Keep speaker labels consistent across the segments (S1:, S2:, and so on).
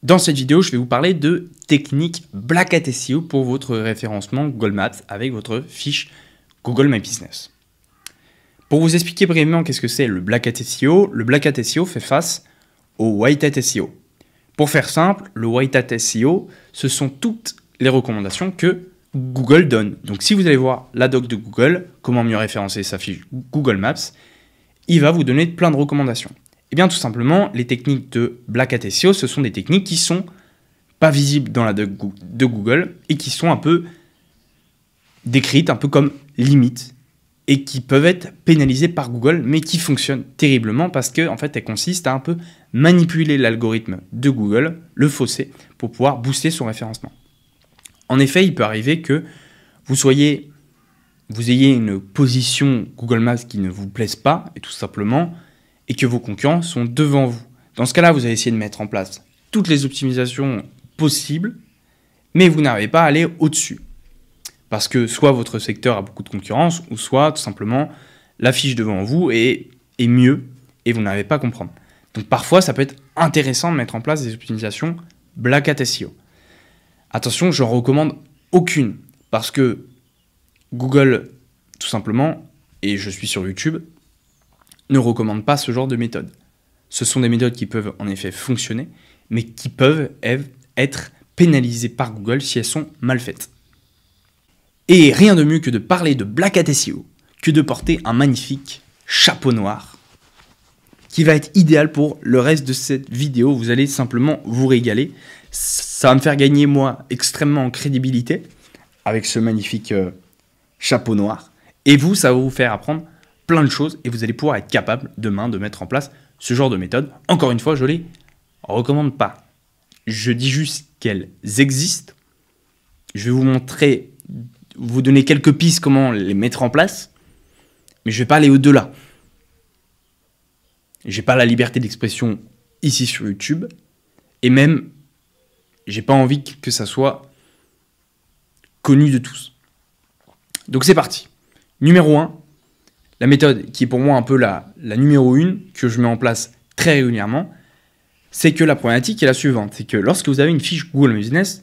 S1: Dans cette vidéo, je vais vous parler de technique Black Hat SEO pour votre référencement Google Maps avec votre fiche Google My Business. Pour vous expliquer brièvement qu'est-ce que c'est le Black Hat SEO fait face au White Hat SEO. Pour faire simple, le White Hat SEO, ce sont toutes les recommandations que Google donne. Donc si vous allez voir la doc de Google, comment mieux référencer sa fiche Google Maps, il va vous donner plein de recommandations. Eh bien, tout simplement, les techniques de Black Hat SEO, ce sont des techniques qui sont pas visibles dans la doc de Google et qui sont un peu décrites, un peu comme limites, et qui peuvent être pénalisées par Google, mais qui fonctionnent terriblement parce qu'en fait, elles consistent à un peu manipuler l'algorithme de Google, le fausser, pour pouvoir booster son référencement. En effet, il peut arriver que vous ayez une position Google Maps qui ne vous plaise pas, et tout simplement, et que vos concurrents sont devant vous. Dans ce cas-là, vous allez essayer de mettre en place toutes les optimisations possibles, mais vous n'arrivez pas à aller au-dessus. Parce que soit votre secteur a beaucoup de concurrence, ou soit tout simplement l'affiche devant vous est mieux, et vous n'arrivez pas à comprendre. Donc parfois, ça peut être intéressant de mettre en place des optimisations Black Hat SEO. Attention, je n'en recommande aucune, parce que Google, tout simplement, et je suis sur YouTube, ne recommande pas ce genre de méthode. Ce sont des méthodes qui peuvent en effet fonctionner, mais qui peuvent être pénalisées par Google si elles sont mal faites. Et rien de mieux que de parler de Black Hat SEO, que de porter un magnifique chapeau noir, qui va être idéal pour le reste de cette vidéo. Vous allez simplement vous régaler. Ça va me faire gagner, moi, extrêmement en crédibilité, avec ce magnifique chapeau noir. Et vous, ça va vous faire apprendre plein de choses et vous allez pouvoir être capable demain de mettre en place ce genre de méthode. Encore une fois, je ne les recommande pas. Je dis juste qu'elles existent. Je vais vous montrer, vous donner quelques pistes comment les mettre en place, mais je ne vais pas aller au-delà. Je n'ai pas la liberté d'expression ici sur YouTube et même, je n'ai pas envie que ça soit connu de tous. Donc c'est parti. Numéro 1. La méthode qui est pour moi un peu la numéro 1, que je mets en place très régulièrement, c'est que la problématique est la suivante. C'est que lorsque vous avez une fiche Google My Business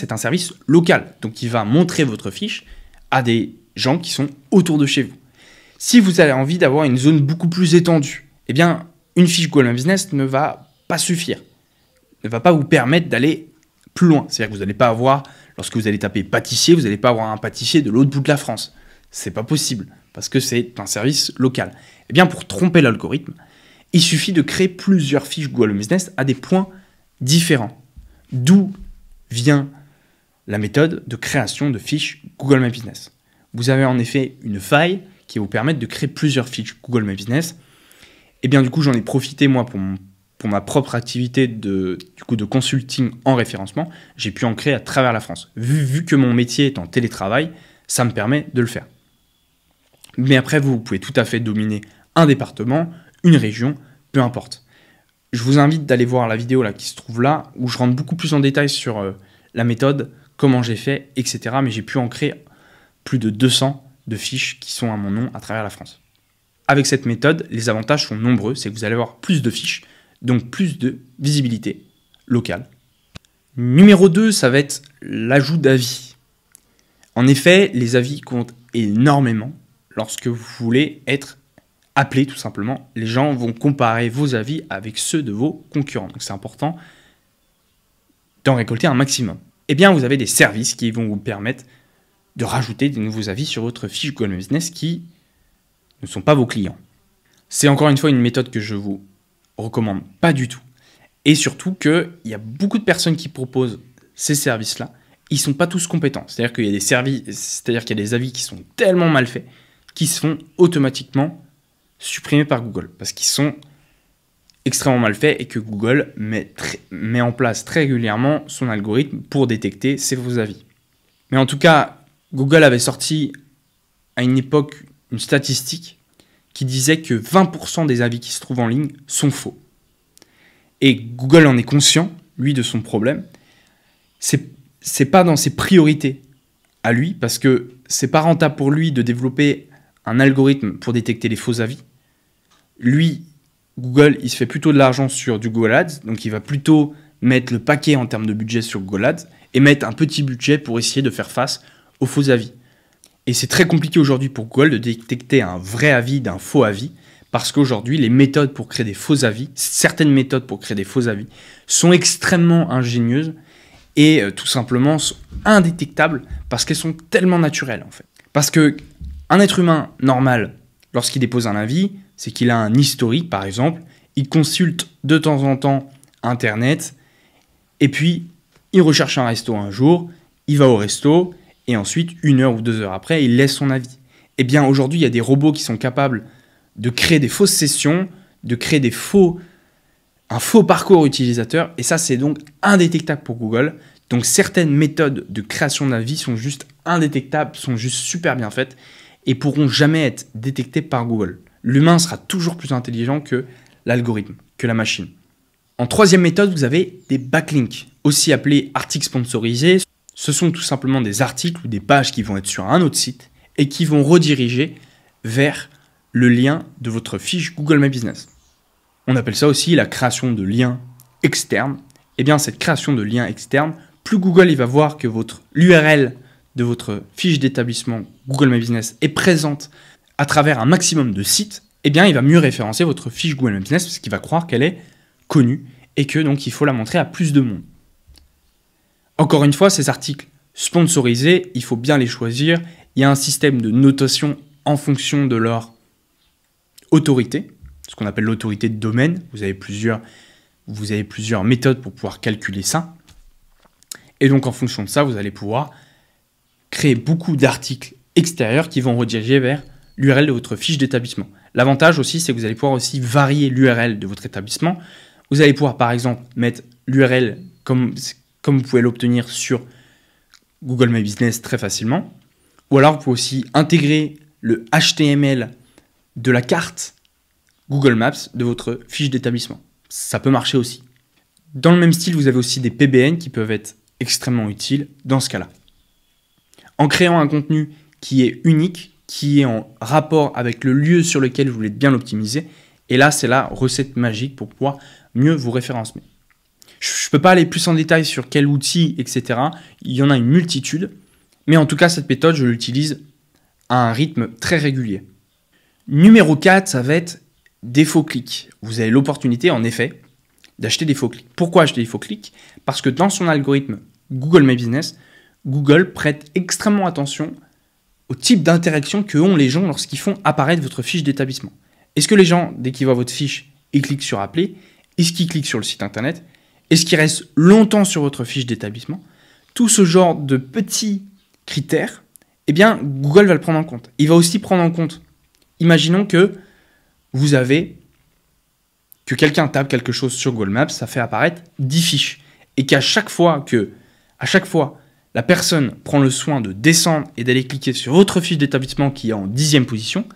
S1: est un service local. Donc il va montrer votre fiche à des gens qui sont autour de chez vous. Si vous avez envie d'avoir une zone beaucoup plus étendue, eh bien une fiche Google My Business ne va pas suffire. Ne va pas vous permettre d'aller plus loin. C'est-à-dire que vous n'allez pas avoir, lorsque vous allez taper pâtissier, vous n'allez pas avoir un pâtissier de l'autre bout de la France. C'est pas possible, parce que c'est un service local. Eh bien, pour tromper l'algorithme, il suffit de créer plusieurs fiches Google Business à des points différents. D'où vient la méthode de création de fiches Google My Business. Vous avez en effet une faille qui va vous permettre de créer plusieurs fiches Google My Business. Eh bien, du coup, j'en ai profité, moi, pour ma propre activité de consulting en référencement. J'ai pu en créer à travers la France. Vu que mon métier est en télétravail, ça me permet de le faire. Mais après, vous pouvez tout à fait dominer un département, une région, peu importe. Je vous invite d'aller voir la vidéo là, qui se trouve là, où je rentre beaucoup plus en détail sur la méthode, comment j'ai fait, etc. Mais j'ai pu en créer plus de 200 de fiches qui sont à mon nom à travers la France. Avec cette méthode, les avantages sont nombreux. C'est que vous allez avoir plus de fiches, donc plus de visibilité locale. Numéro 2, ça va être l'ajout d'avis. En effet, les avis comptent énormément. Lorsque vous voulez être appelé, tout simplement, les gens vont comparer vos avis avec ceux de vos concurrents. Donc c'est important d'en récolter un maximum. Eh bien, vous avez des services qui vont vous permettre de rajouter des nouveaux avis sur votre fiche Google Business qui ne sont pas vos clients. C'est encore une fois une méthode que je vous recommande pas du tout. Et surtout qu'il y a beaucoup de personnes qui proposent ces services-là. Ils ne sont pas tous compétents. C'est-à-dire qu'il y a des services, c'est-à-dire qu'il y a des avis qui sont tellement mal faits qui se font automatiquement supprimés par Google parce qu'ils sont extrêmement mal faits et que Google met en place très régulièrement son algorithme pour détecter ces faux avis. Mais en tout cas, Google avait sorti à une époque une statistique qui disait que 20% des avis qui se trouvent en ligne sont faux. Et Google en est conscient, lui, de son problème. C'est pas dans ses priorités à lui, parce que c'est pas rentable pour lui de développer un algorithme pour détecter les faux avis. Lui, Google, il se fait plutôt de l'argent sur du Google Ads, donc il va plutôt mettre le paquet en termes de budget sur Google Ads et mettre un petit budget pour essayer de faire face aux faux avis. Et c'est très compliqué aujourd'hui pour Google de détecter un vrai avis d'un faux avis, parce qu'aujourd'hui, les méthodes pour créer des faux avis, certaines méthodes pour créer des faux avis, sont extrêmement ingénieuses et tout simplement sont indétectables parce qu'elles sont tellement naturelles en fait. Parce qu'un être humain normal, lorsqu'il dépose un avis, c'est qu'il a un historique par exemple, il consulte de temps en temps Internet, et puis il recherche un resto un jour, il va au resto, et ensuite, 1 heure ou 2 heures après, il laisse son avis. Eh bien, aujourd'hui, il y a des robots qui sont capables de créer des fausses sessions, de créer un faux parcours utilisateur, et ça, c'est donc indétectable pour Google. Donc, certaines méthodes de création d'avis sont juste indétectables, sont juste super bien faites, et pourront jamais être détectées par Google. L'humain sera toujours plus intelligent que l'algorithme, que la machine. En troisième méthode, vous avez des backlinks, aussi appelés articles sponsorisés. Ce sont tout simplement des articles ou des pages qui vont être sur un autre site et qui vont rediriger vers le lien de votre fiche Google My Business. On appelle ça aussi la création de liens externes. Et bien cette création de liens externes, plus Google il va voir que l'URL de votre fiche d'établissement Google My Business est présente à travers un maximum de sites, et bien il va mieux référencer votre fiche Google My Business parce qu'il va croire qu'elle est connue et que donc il faut la montrer à plus de monde. Encore une fois, ces articles sponsorisés, il faut bien les choisir. Il y a un système de notation en fonction de leur autorité, ce qu'on appelle l'autorité de domaine. Vous avez plusieurs méthodes pour pouvoir calculer ça. Et donc, en fonction de ça, vous allez pouvoir créer beaucoup d'articles extérieurs qui vont rediriger vers l'URL de votre fiche d'établissement. L'avantage aussi, c'est que vous allez pouvoir aussi varier l'URL de votre établissement. Vous allez pouvoir, par exemple, mettre l'URL comme vous pouvez l'obtenir sur Google My Business très facilement. Ou alors, vous pouvez aussi intégrer le HTML de la carte Google Maps de votre fiche d'établissement. Ça peut marcher aussi. Dans le même style, vous avez aussi des PBN qui peuvent être extrêmement utiles dans ce cas-là. En créant un contenu qui est unique, qui est en rapport avec le lieu sur lequel vous voulez bien l'optimiser, et là, c'est la recette magique pour pouvoir mieux vous référencer. Je ne peux pas aller plus en détail sur quel outil, etc. Il y en a une multitude. Mais en tout cas, cette méthode, je l'utilise à un rythme très régulier. Numéro 4, ça va être des faux clics. Vous avez l'opportunité, en effet, d'acheter des faux clics. Pourquoi acheter des faux clics? Parce que dans son algorithme Google My Business, Google prête extrêmement attention au type d'interaction que ont les gens lorsqu'ils font apparaître votre fiche d'établissement. Est-ce que les gens, dès qu'ils voient votre fiche, ils cliquent sur appeler? Est-ce qu'ils cliquent sur le site internet? Est-ce qu'ils restent longtemps sur votre fiche d'établissement? Tout ce genre de petits critères, eh bien, Google va le prendre en compte. Il va aussi prendre en compte, imaginons que quelqu'un tape quelque chose sur Google Maps, ça fait apparaître 10 fiches. Et qu'à chaque fois la personne prend le soin de descendre et d'aller cliquer sur votre fiche d'établissement qui est en 10e position,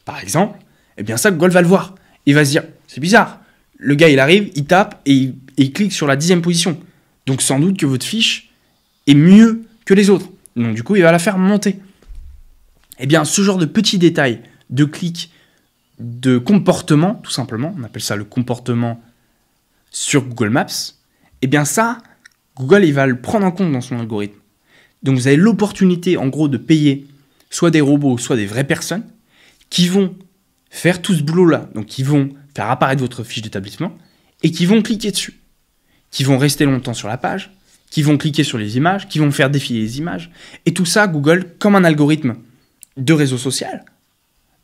S1: par exemple, eh bien ça, Google va le voir. Il va se dire, c'est bizarre. Le gars, il arrive, il tape et il clique sur la 10e position. Donc sans doute que votre fiche est mieux que les autres. Donc du coup, il va la faire monter. Eh bien, ce genre de petits détails, de clics, de comportement, tout simplement, on appelle ça le comportement sur Google Maps, eh bien ça, Google, il va le prendre en compte dans son algorithme. Donc vous avez l'opportunité, en gros, de payer soit des robots, soit des vraies personnes qui vont faire tout ce boulot-là. Donc qui vont faire apparaître votre fiche d'établissement et qui vont cliquer dessus, qui vont rester longtemps sur la page, qui vont cliquer sur les images, qui vont faire défiler les images. Et tout ça, Google, comme un algorithme de réseau social.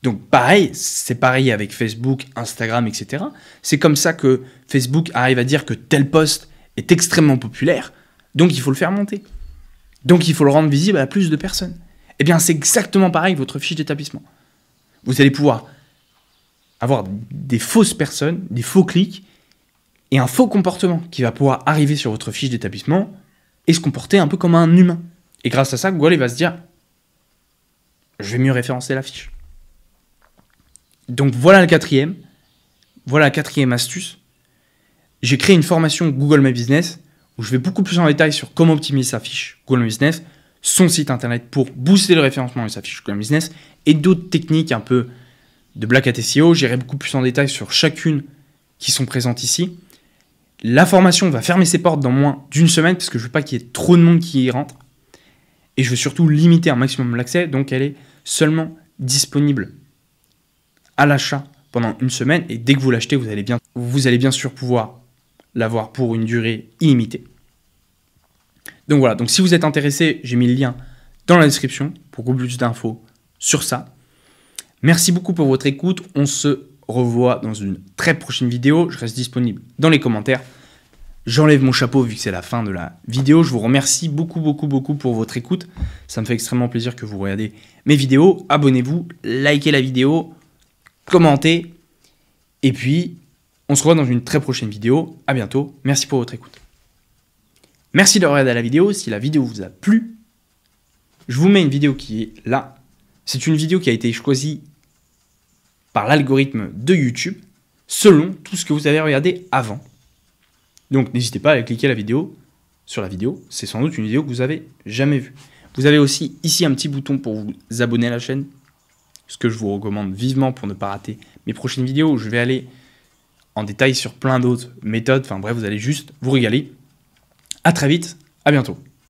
S1: Donc pareil, c'est pareil avec Facebook, Instagram, etc. C'est comme ça que Facebook arrive à dire que tel post est extrêmement populaire, donc il faut le faire monter. Donc il faut le rendre visible à plus de personnes. Eh bien, c'est exactement pareil avec votre fiche d'établissement. Vous allez pouvoir avoir des fausses personnes, des faux clics, et un faux comportement qui va pouvoir arriver sur votre fiche d'établissement et se comporter un peu comme un humain. Et grâce à ça, Google il va se dire « je vais mieux référencer la fiche ». Donc voilà la quatrième astuce. J'ai créé une formation Google My Business où je vais beaucoup plus en détail sur comment optimiser sa fiche Google My Business, son site internet pour booster le référencement de sa fiche Google My Business et d'autres techniques un peu de Black Hat SEO. J'irai beaucoup plus en détail sur chacune qui sont présentes ici. La formation va fermer ses portes dans moins d'une semaine parce que je veux pas qu'il y ait trop de monde qui y rentre. Et je veux surtout limiter un maximum l'accès. Donc elle est seulement disponible à l'achat pendant une semaine. Et dès que vous l'achetez, vous allez bien sûr pouvoir l'avoir pour une durée illimitée. Donc voilà, donc si vous êtes intéressé, j'ai mis le lien dans la description pour beaucoup plus d'infos sur ça. Merci beaucoup pour votre écoute. On se revoit dans une très prochaine vidéo. Je reste disponible dans les commentaires. J'enlève mon chapeau vu que c'est la fin de la vidéo. Je vous remercie beaucoup pour votre écoute. Ça me fait extrêmement plaisir que vous regardez mes vidéos. Abonnez-vous, likez la vidéo, commentez. Et puis, on se revoit dans une très prochaine vidéo. À bientôt. Merci pour votre écoute. Merci de regarder la vidéo. Si la vidéo vous a plu, je vous mets une vidéo qui est là. C'est une vidéo qui a été choisie par l'algorithme de YouTube selon tout ce que vous avez regardé avant. Donc n'hésitez pas à aller cliquer sur la vidéo. C'est sans doute une vidéo que vous avez jamais vue. Vous avez aussi ici un petit bouton pour vous abonner à la chaîne. Ce que je vous recommande vivement pour ne pas rater mes prochaines vidéos où je vais aller en détail sur plein d'autres méthodes. Enfin bref, vous allez juste vous régaler. À très vite, à bientôt.